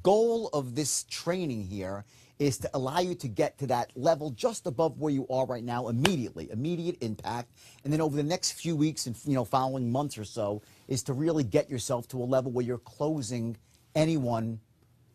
goal of this training here is to allow you to get to that level just above where you are right now immediately, immediate impact. And then over the next few weeks and following months or so is to really get yourself to a level where you're closing anyone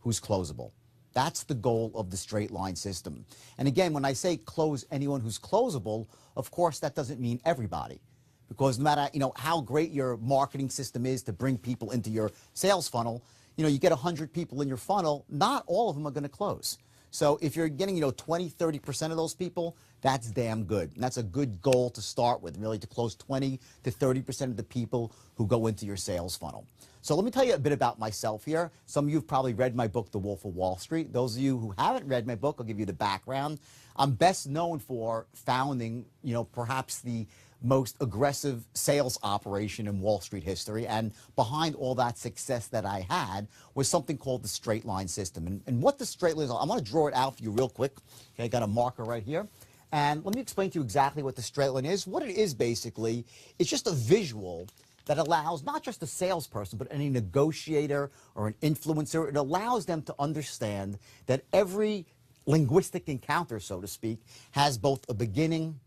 who's closable. That's the goal of the straight line system. And again, when I say close anyone who's closable, of course, that doesn't mean everybody. Because no matter how great your marketing system is to bring people into your sales funnel, you get 100 people in your funnel, not all of them are going to close. So if you're getting 20, 30% of those people, that's damn good. And that's a good goal to start with, really, to close 20 to 30% of the people who go into your sales funnel. So let me tell you a bit about myself here. Some of you have probably read my book, The Wolf of Wall Street. Those of you who haven't read my book, I'll give you the background. I'm best known for founding, perhaps the most aggressive sales operation in Wall Street history. And behind all that success that I had was something called the straight line system. And what the straight line is, I'm going to draw it out for you real quick. Okay, I got a marker right here. And let me explain to you exactly what the straight line is. What it is basically, it's just a visual that allows not just a salesperson, but any negotiator or an influencer, it allows them to understand that every linguistic encounter, so to speak, has both a beginning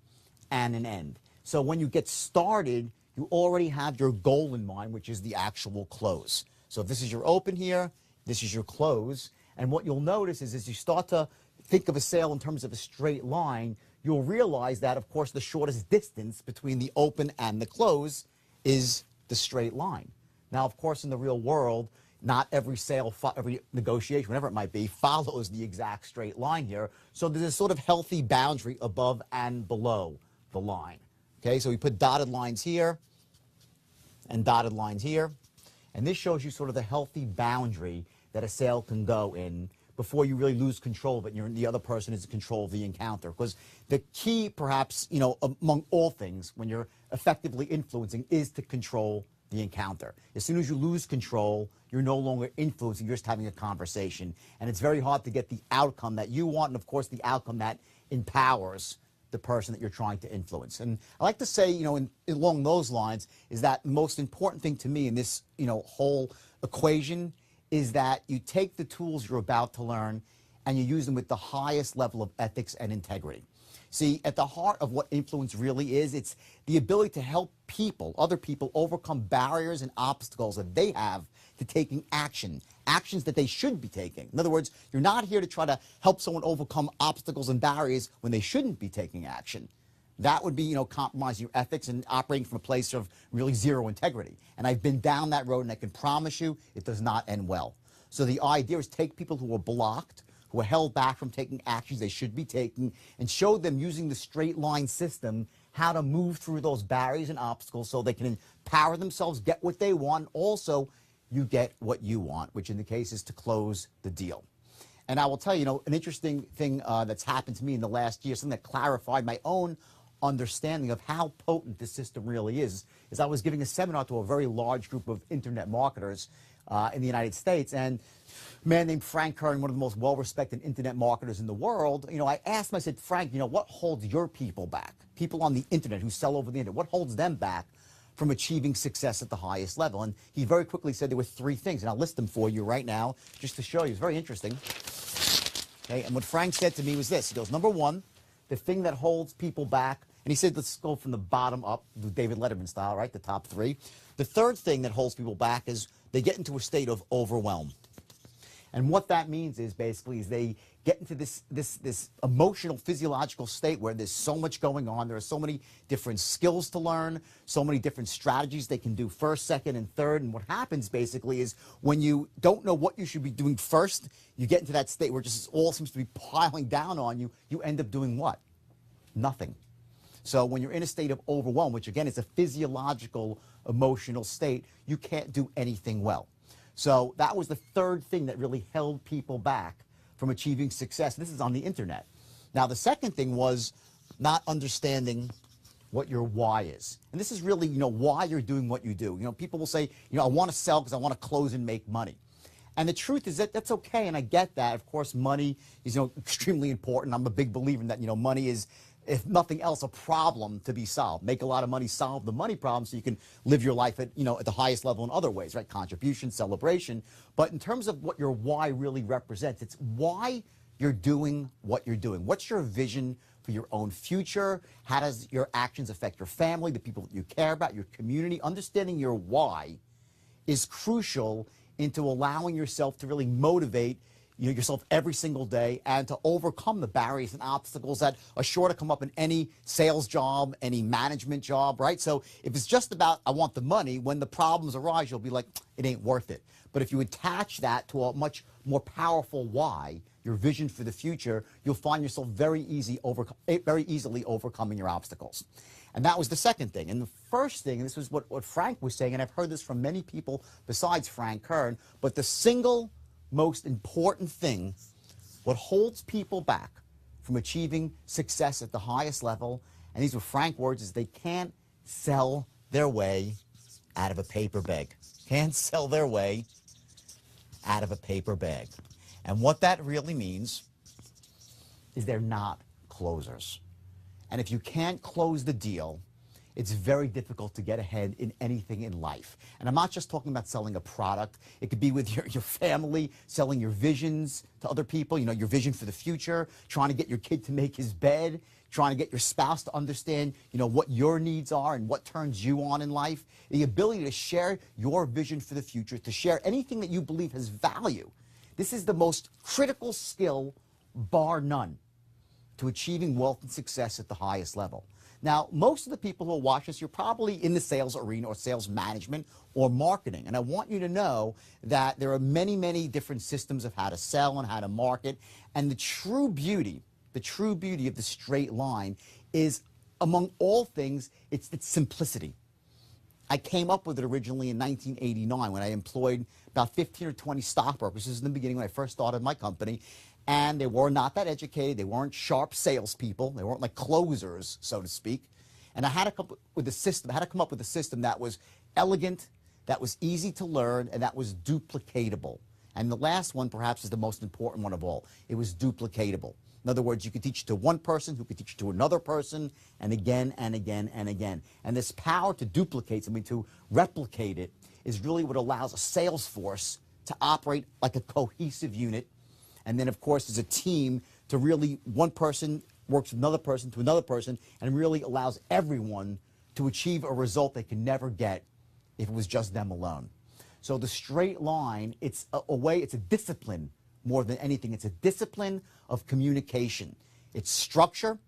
and an end. So when you get started, you already have your goal in mind, which is the actual close. So if this is your open here, this is your close. And what you'll notice is as you start to think of a sale in terms of a straight line, you'll realize that, of course, the shortest distance between the open and the close is the straight line. Now, of course, in the real world, not every sale, every negotiation, whatever it might be, follows the exact straight line here. So there's a sort of healthy boundary above and below the line. Okay, so we put dotted lines here and dotted lines here. And this shows you sort of the healthy boundary that a sale can go in before you really lose control of it and the other person is in control of the encounter. Because the key, perhaps, among all things, when you're effectively influencing, is to control the encounter. As soon as you lose control, you're no longer influencing, you're just having a conversation. And it's very hard to get the outcome that you want and, of course, the outcome that empowers the person that you're trying to influence. And I like to say, along those lines, is that the most important thing to me in this, whole equation is that you take the tools you're about to learn and you use them with the highest level of ethics and integrity. See, at the heart of what influence really is, it's the ability to help people, other people, overcome barriers and obstacles that they have to taking action, actions that they should be taking. In other words, you're not here to try to help someone overcome obstacles and barriers when they shouldn't be taking action. That would be, compromising your ethics and operating from a place of really zero integrity. And I've been down that road, and I can promise you it does not end well. So the idea is take people who are blocked, who are held back from taking actions they should be taking, and show them using the straight line system how to move through those barriers and obstacles so they can empower themselves, get what they want. Also, you get what you want, which in the case is to close the deal. And I will tell you, an interesting thing that's happened to me in the last year, something that clarified my own understanding of how potent this system really is I was giving a seminar to a very large group of internet marketers in the United States, and a man named Frank Kern, one of the most well-respected internet marketers in the world, I asked him, I said, Frank, what holds your people back? People on the internet who sell over the internet, what holds them back from achieving success at the highest level? And he very quickly said there were 3 things, and I'll list them for you right now just to show you. It's very interesting. Okay, and what Frank said to me was this. He goes, number 1, the thing that holds people back, and he said, let's go from the bottom up, the David Letterman style, right, the top 3. The third thing that holds people back is they get into a state of overwhelm. And what that means is basically is they get into this emotional, physiological state where there's so much going on. There are so many different skills to learn, so many different strategies they can do first, second, and third. And what happens basically is when you don't know what you should be doing first, you get into that state where just all seems to be piling down on you. You end up doing what? Nothing. So when you're in a state of overwhelm, which again is a physiological, emotional state, you can't do anything well. So that was the third thing that really held people back from achieving success. This is on the internet. Now, the second thing was not understanding what your why is. And this is really, why you're doing what you do. People will say, I want to sell because I want to close and make money. And the truth is that that's okay, and I get that. Of course, money is, extremely important. I'm a big believer in that, money is if nothing else, a problem to be solved. Make a lot of money, solve the money problem so you can live your life at, at the highest level in other ways, right? Contribution, celebration. But in terms of what your why really represents, it's why you're doing what you're doing. What's your vision for your own future? How does your actions affect your family, the people that you care about, your community? Understanding your why is crucial into allowing yourself to really motivate yourself every single day and to overcome the barriers and obstacles that are sure to come up in any sales job, any management job, right? So if it's just about, I want the money, when the problems arise, you'll be like, it ain't worth it. But if you attach that to a much more powerful why, your vision for the future, you'll find yourself very easily overcoming your obstacles. And that was the second thing. And the first thing, and this was what Frank was saying, and I've heard this from many people besides Frank Kern, but the single most important thing, what holds people back from achieving success at the highest level, and these were Frank's words, is they can't sell their way out of a paper bag. Can't sell their way out of a paper bag. And what that really means is they're not closers. And if you can't close the deal, it's very difficult to get ahead in anything in life. And I'm not just talking about selling a product. It could be with your family, selling your visions to other people, your vision for the future, trying to get your kid to make his bed, trying to get your spouse to understand, what your needs are and what turns you on in life. The ability to share your vision for the future, to share anything that you believe has value. This is the most critical skill, bar none, to achieving wealth and success at the highest level. Now, most of the people who will watch this, you're probably in the sales arena or sales management or marketing. And I want you to know that there are many, many different systems of how to sell and how to market. And the true beauty of the straight line is, among all things, it's its simplicity. I came up with it originally in 1989 when I employed about 15 or 20 stockbrokers. This is in the beginning when I first started my company. And they were not that educated. They weren't sharp salespeople. They weren't like closers, so to speak. And I had to come up with a system. I had to come up with a system that was elegant, that was easy to learn, and that was duplicatable. And the last one, perhaps, is the most important one of all. It was duplicatable. In other words, you could teach it to one person who could teach it to another person, and again and again and again. And this power to duplicate something, to replicate it, is really what allows a sales force to operate like a cohesive unit. And then, of course, as a team, to really, one person works with another person to another person and really allows everyone to achieve a result they can never get if it was just them alone. So the straight line, it's a discipline more than anything. It's a discipline of communication. It's structure,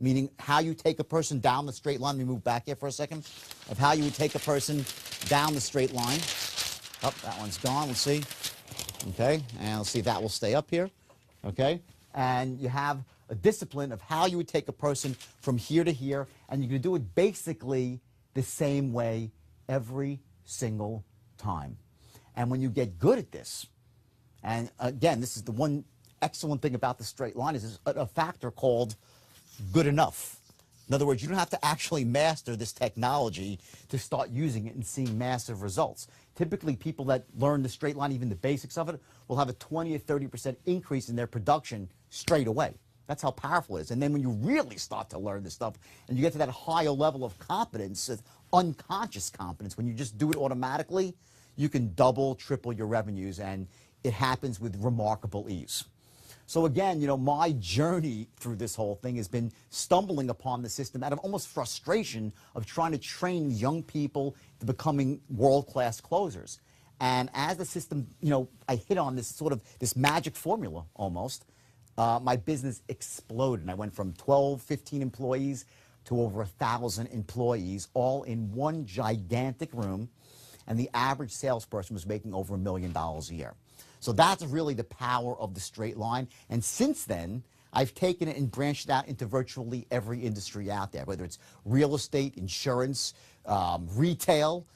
meaning how you take a person down the straight line. Let me move back here for a second. Of how you would take a person down the straight line. Oh, that one's gone. Let's see. Okay, and let's see if that will stay up here. Okay, and you have a discipline of how you would take a person from here to here, and you're going to do it basically the same way every single time. And when you get good at this, and again, this is the one excellent thing about the straight line, is there's a factor called good enough. In other words, you don't have to actually master this technology to start using it and seeing massive results. Typically, people that learn the straight line, even the basics of it, will have a 20 or 30% increase in their production straight away. That's how powerful it is. And then when you really start to learn this stuff and you get to that higher level of competence, unconscious competence, when you just do it automatically, you can double, triple your revenues, and it happens with remarkable ease. So again, my journey through this whole thing has been stumbling upon the system out of almost frustration of trying to train young people to becoming world-class closers. And as the system, I hit on this magic formula almost, my business exploded. And I went from 12, 15 employees to over 1,000 employees, all in one gigantic room. And the average salesperson was making over $1 million a year. So that's really the power of the straight line. And since then, I've taken it and branched out into virtually every industry out there, whether it's real estate, insurance, retail,